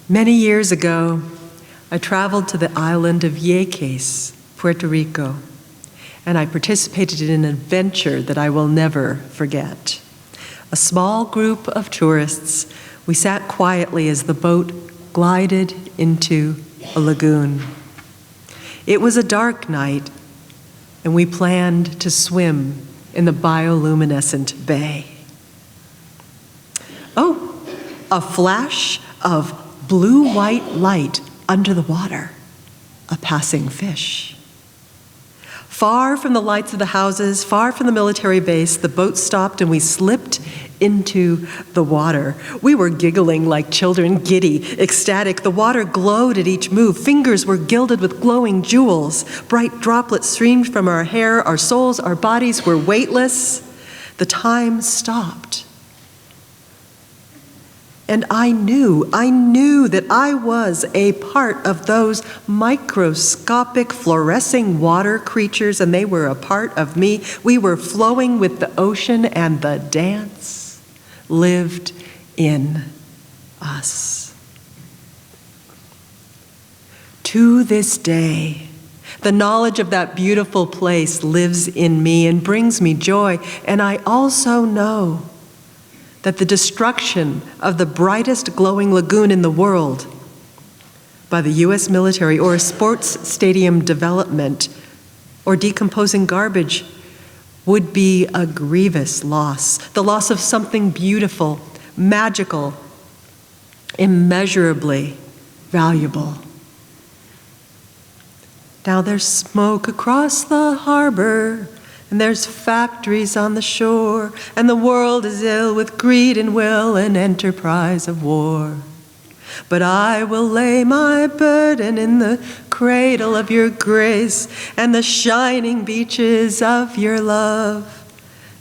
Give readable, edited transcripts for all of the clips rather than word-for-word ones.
Many years ago, I traveled to the island of Vieques, Puerto Rico, and I participated in an adventure that I will never forget. A small group of tourists, we sat quietly as the boat glided into a lagoon. It was a dark night, and we planned to swim in the bioluminescent bay. Oh, a flash of blue-white light under the water, a passing fish. Far from the lights of the houses, far from the military base, the boat stopped and we slipped into the water. We were giggling like children, giddy, ecstatic. The water glowed at each move. Fingers were gilded with glowing jewels. Bright droplets streamed from our hair. Our souls, our bodies were weightless. The time stopped. And I knew that I was a part of those microscopic fluorescing water creatures, and they were a part of me. We were flowing with the ocean, and the dance lived in us. To this day, the knowledge of that beautiful place lives in me and brings me joy, and I also know that the destruction of the brightest glowing lagoon in the world by the US military or a sports stadium development or decomposing garbage would be a grievous loss, the loss of something beautiful, magical, immeasurably valuable. Now there's smoke across the harbor, and there's factories on the shore, and the world is ill with greed and will and enterprise of war. But I will lay my burden in the cradle of your grace, and the shining beaches of your love,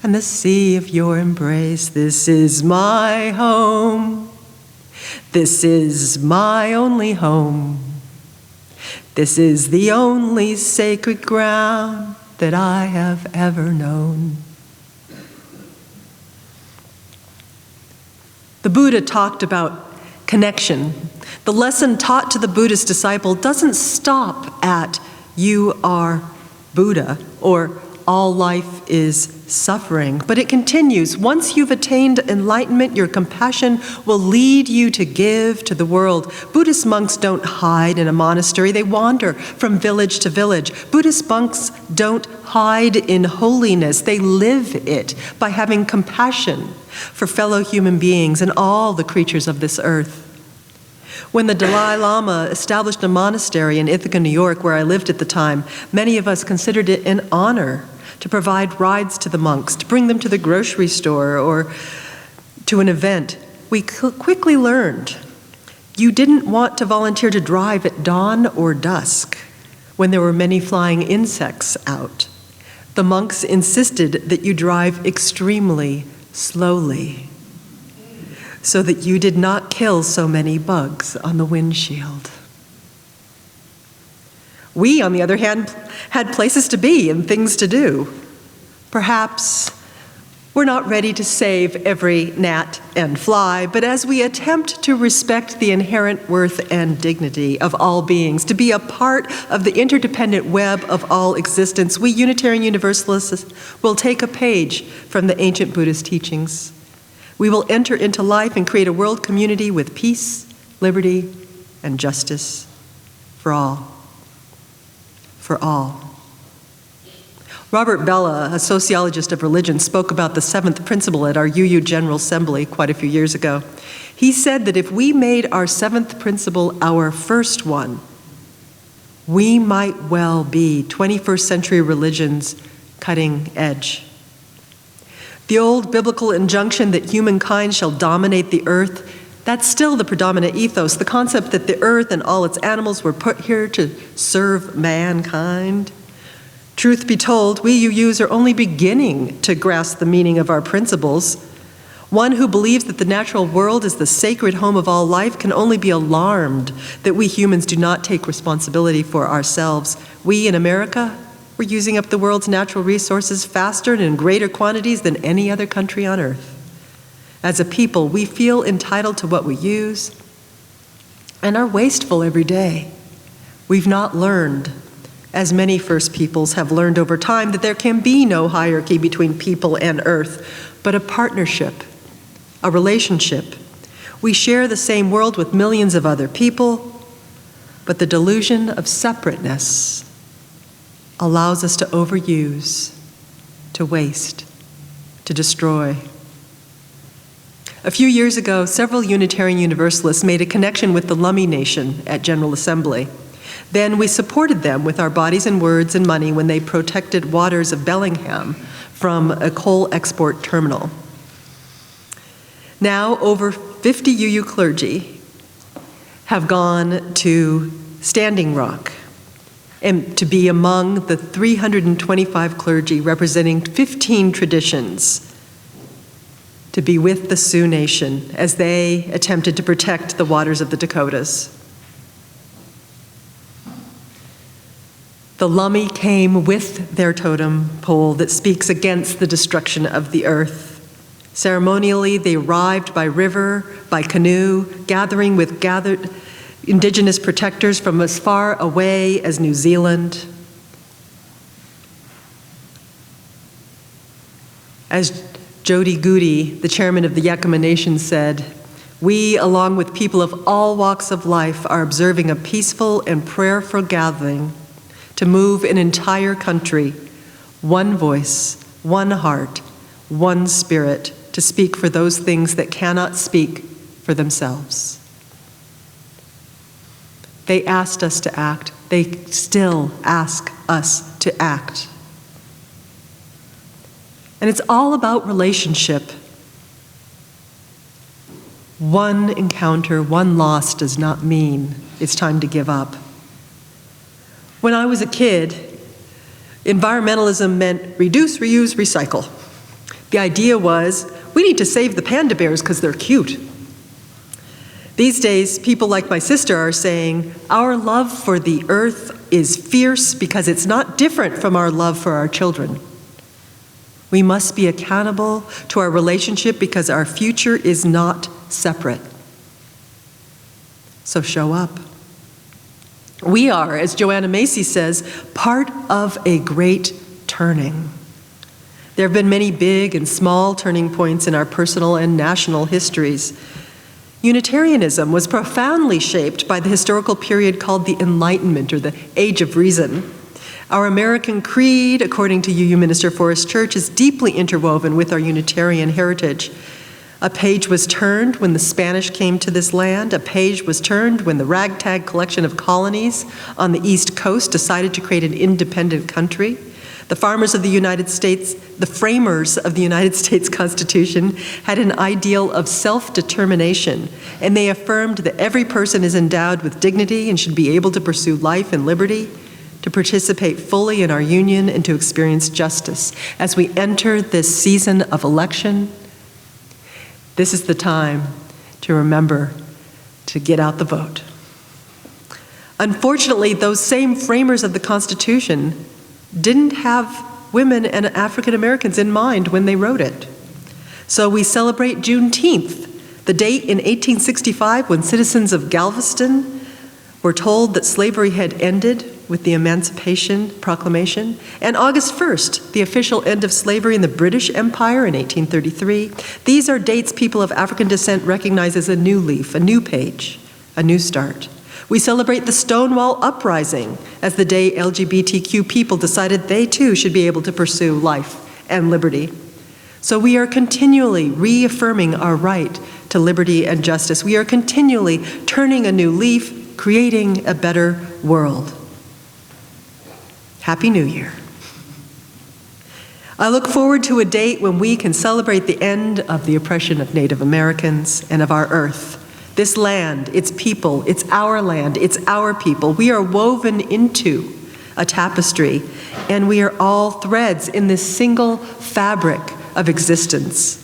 and the sea of your embrace. This is my home. This is my only home. This is the only sacred ground that I have ever known. The Buddha talked about connection. The lesson taught to the Buddhist disciple doesn't stop at "you are Buddha" or "all life is suffering," but it continues. Once you've attained enlightenment, your compassion will lead you to give to the world. Buddhist monks don't hide in a monastery, they wander from village to village. Buddhist monks don't hide in holiness, they live it by having compassion for fellow human beings and all the creatures of this earth. When the Dalai Lama established a monastery in Ithaca, New York, where I lived at the time, many of us considered it an honor to provide rides to the monks, to bring them to the grocery store or to an event. We quickly learned you didn't want to volunteer to drive at dawn or dusk when there were many flying insects out. The monks insisted that you drive extremely slowly so that you did not kill so many bugs on the windshield. We, on the other hand, had places to be and things to do. Perhaps we're not ready to save every gnat and fly, but as we attempt to respect the inherent worth and dignity of all beings, to be a part of the interdependent web of all existence, we Unitarian Universalists will take a page from the ancient Buddhist teachings. We will enter into life and create a world community with peace, liberty, and justice for all. For all. Robert Bella, a sociologist of religion, spoke about the seventh principle at our UU General Assembly quite a few years ago. He said that if we made our seventh principle our first one, we might well be 21st century religion's cutting edge. The old biblical injunction that humankind shall dominate the earth, that's still the predominant ethos, the concept that the earth and all its animals were put here to serve mankind. Truth be told, we UUs are only beginning to grasp the meaning of our principles. One who believes that the natural world is the sacred home of all life can only be alarmed that we humans do not take responsibility for ourselves. We in America, we're using up the world's natural resources faster and in greater quantities than any other country on earth. As a people, we feel entitled to what we use, and are wasteful every day. We've not learned, as many First Peoples have learned over time, that there can be no hierarchy between people and earth, but a partnership, a relationship. We share the same world with millions of other people, but the delusion of separateness allows us to overuse, to waste, to destroy. A few years ago, several Unitarian Universalists made a connection with the Lummi Nation at General Assembly. Then we supported them with our bodies and words and money when they protected waters of Bellingham from a coal export terminal. Now, over 50 UU clergy have gone to Standing Rock and to be among the 325 clergy representing 15 traditions to be with the Sioux Nation as they attempted to protect the waters of the Dakotas. The Lummi came with their totem pole that speaks against the destruction of the earth. Ceremonially, they arrived by river, by canoe, gathering with gathered indigenous protectors from as far away as New Zealand. As Jody Goody, the chairman of the Yakama Nation, said, "We, along with people of all walks of life, are observing a peaceful and prayerful gathering to move an entire country, one voice, one heart, one spirit, to speak for those things that cannot speak for themselves." They asked us to act. They still ask us to act. And it's all about relationship. One encounter, one loss does not mean it's time to give up. When I was a kid, environmentalism meant reduce, reuse, recycle. The idea was, we need to save the panda bears because they're cute. These days, people like my sister are saying, our love for the earth is fierce because it's not different from our love for our children. We must be accountable to our relationship because our future is not separate. So show up. We are, as Joanna Macy says, part of a great turning. There have been many big and small turning points in our personal and national histories. Unitarianism was profoundly shaped by the historical period called the Enlightenment, or the Age of Reason. Our American creed, according to UU Minister Forrest Church, is deeply interwoven with our Unitarian heritage. A page was turned when the Spanish came to this land. A page was turned when the ragtag collection of colonies on the East Coast decided to create an independent country. The framers of the United States Constitution had an ideal of self-determination, and they affirmed that every person is endowed with dignity and should be able to pursue life and liberty, to participate fully in our union, and to experience justice. As we enter this season of election, this is the time to remember to get out the vote. Unfortunately, those same framers of the Constitution didn't have women and African Americans in mind when they wrote it. So we celebrate Juneteenth, the date in 1865 when citizens of Galveston were told that slavery had ended with the Emancipation Proclamation, and August 1st, the official end of slavery in the British Empire in 1833. These are dates people of African descent recognize as a new leaf, a new page, a new start. We celebrate the Stonewall Uprising as the day LGBTQ people decided they too should be able to pursue life and liberty. So we are continually reaffirming our right to liberty and justice. We are continually turning a new leaf, creating a better world. Happy New Year. I look forward to a date when we can celebrate the end of the oppression of Native Americans and of our earth. This land, its people, it's our land, it's our people. We are woven into a tapestry, and we are all threads in this single fabric of existence.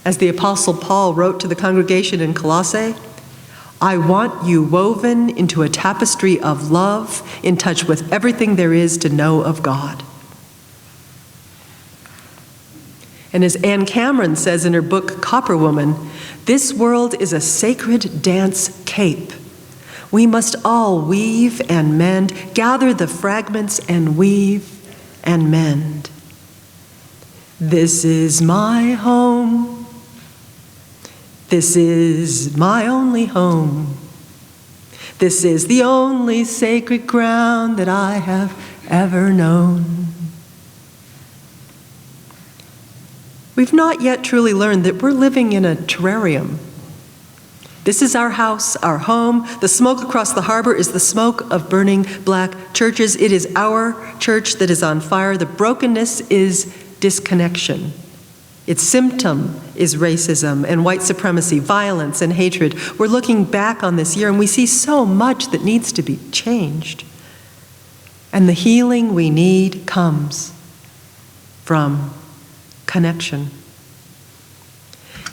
As the Apostle Paul wrote to the congregation in Colossae, I want you woven into a tapestry of love, in touch with everything there is to know of God. And as Anne Cameron says in her book, Copper Woman, this world is a sacred dance cape We must all weave and mend, gather the fragments and weave and mend. This is my home. This is my only home. This is the only sacred ground that I have ever known. We've not yet truly learned that we're living in a terrarium. This is our house, our home. The smoke across the harbor is the smoke of burning black churches. It is our church that is on fire. The brokenness is disconnection. Its symptom is racism and white supremacy, violence and hatred. We're looking back on this year and we see so much that needs to be changed. And the healing we need comes from connection.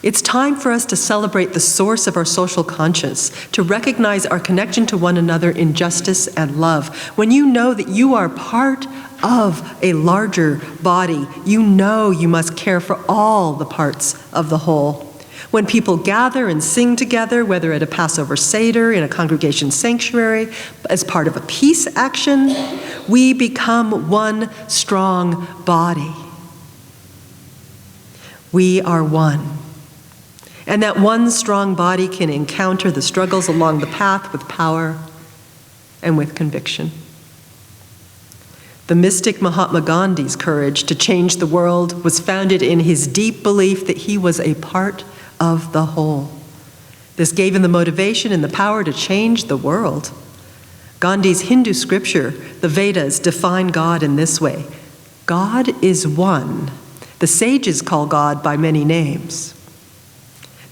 It's time for us to celebrate the source of our social conscience, to recognize our connection to one another in justice and love. When you know that you are part of a larger body, you know you must care for all the parts of the whole. When people gather and sing together, whether at a Passover Seder, in a congregation sanctuary, as part of a peace action, we become one strong body. We are one. And that one strong body can encounter the struggles along the path with power and with conviction. The mystic Mahatma Gandhi's courage to change the world was founded in his deep belief that he was a part of the whole. This gave him the motivation and the power to change the world. Gandhi's Hindu scripture, the Vedas, define God in this way: God is one. The sages call God by many names.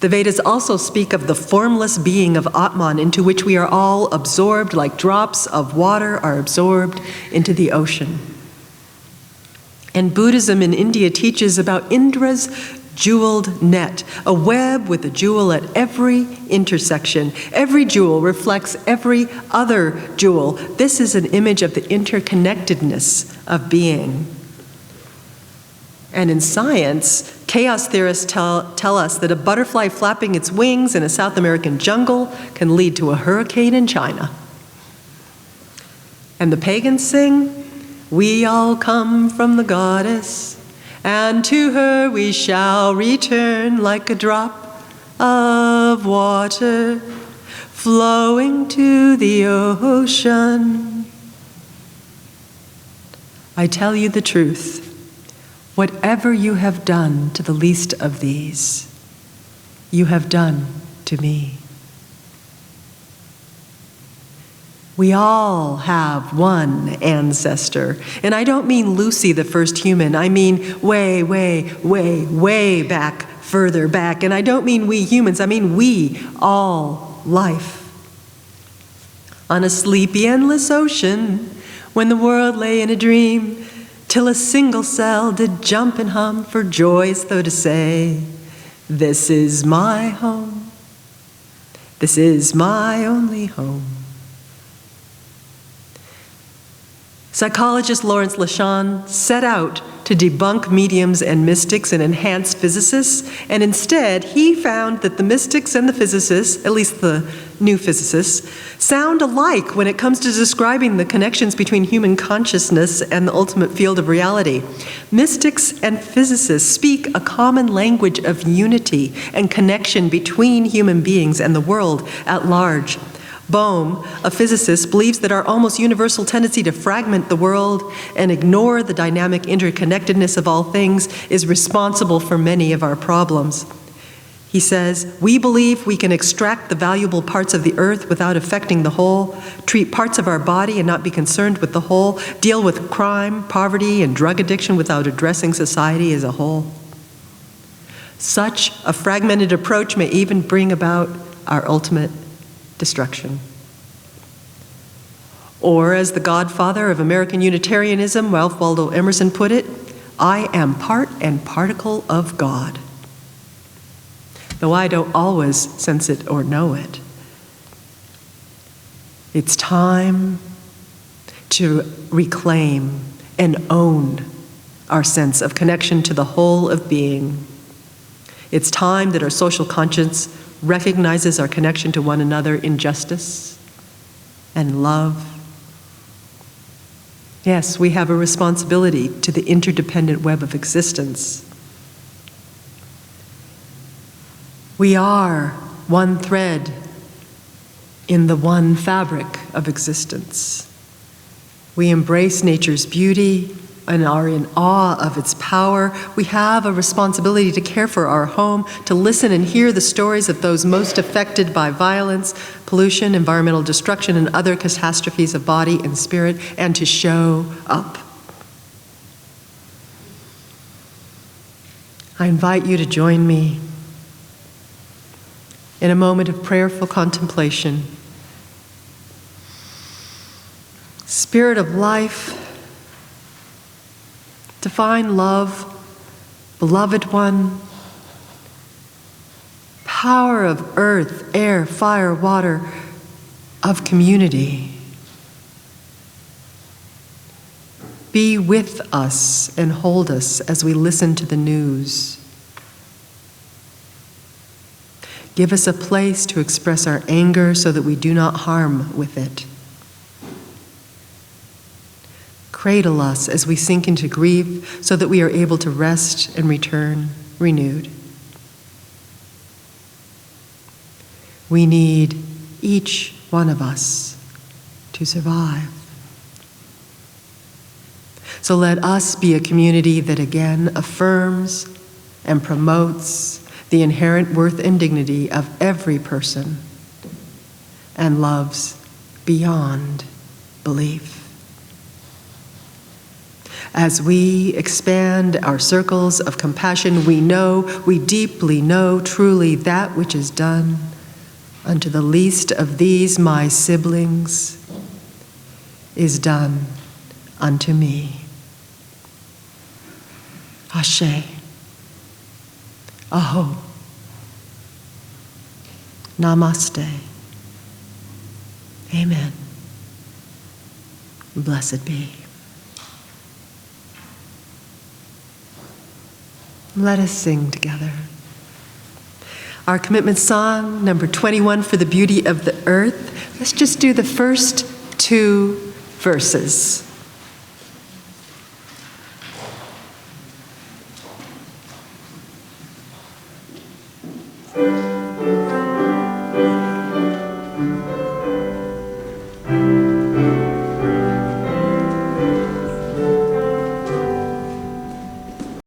The Vedas also speak of the formless being of Atman, into which we are all absorbed like drops of water are absorbed into the ocean. And Buddhism in India teaches about Indra's jeweled net, a web with a jewel at every intersection. Every jewel reflects every other jewel. This is an image of the interconnectedness of being. And in science, chaos theorists tell us that a butterfly flapping its wings in a South American jungle can lead to a hurricane in China. And the pagans sing, "We all come from the goddess, and to her we shall return like a drop of water flowing to the ocean." I tell you the truth. Whatever you have done to the least of these, you have done to me. We all have one ancestor. And I don't mean Lucy, the first human. I mean way, way, way, way back, further back. And I don't mean we humans. I mean we, all life. On a sleepy, endless ocean, when the world lay in a dream, till a single cell did jump and hum for joy as though to say, "This is my home. This is my only home." Psychologist Lawrence Lashan set out to debunk mediums and mystics and enhance physicists, and instead he found that the mystics and the physicists, at least the new physicists, sound alike when it comes to describing the connections between human consciousness and the ultimate field of reality. Mystics and physicists speak a common language of unity and connection between human beings and the world at large. Bohm, a physicist, believes that our almost universal tendency to fragment the world and ignore the dynamic interconnectedness of all things is responsible for many of our problems. He says, "We believe we can extract the valuable parts of the earth without affecting the whole, treat parts of our body and not be concerned with the whole, deal with crime, poverty, and drug addiction without addressing society as a whole. Such a fragmented approach may even bring about our ultimate destruction." Or, as the godfather of American Unitarianism, Ralph Waldo Emerson, put it, "I am part and particle of God," though I don't always sense it or know it. It's time to reclaim and own our sense of connection to the whole of being. It's time that our social conscience recognizes our connection to one another in justice and love. Yes, we have a responsibility to the interdependent web of existence. We are one thread in the one fabric of existence. We embrace nature's beauty and are in awe of its power. We have a responsibility to care for our home, to listen and hear the stories of those most affected by violence, pollution, environmental destruction, and other catastrophes of body and spirit, and to show up. I invite you to join me in a moment of prayerful contemplation. Spirit of life, divine love, beloved one, power of earth, air, fire, water, of community, be with us and hold us as we listen to the news. Give us a place to express our anger so that we do not harm with it. Cradle us as we sink into grief so that we are able to rest and return renewed. We need each one of us to survive. So let us be a community that again affirms and promotes the inherent worth and dignity of every person and loves beyond belief. As we expand our circles of compassion, we deeply know truly that which is done unto the least of these my siblings is done unto me. Ashe. Aho. Namaste. Amen. Blessed be. Let us sing together. Our commitment song, number 21, For the Beauty of the Earth. Let's just do the first two verses.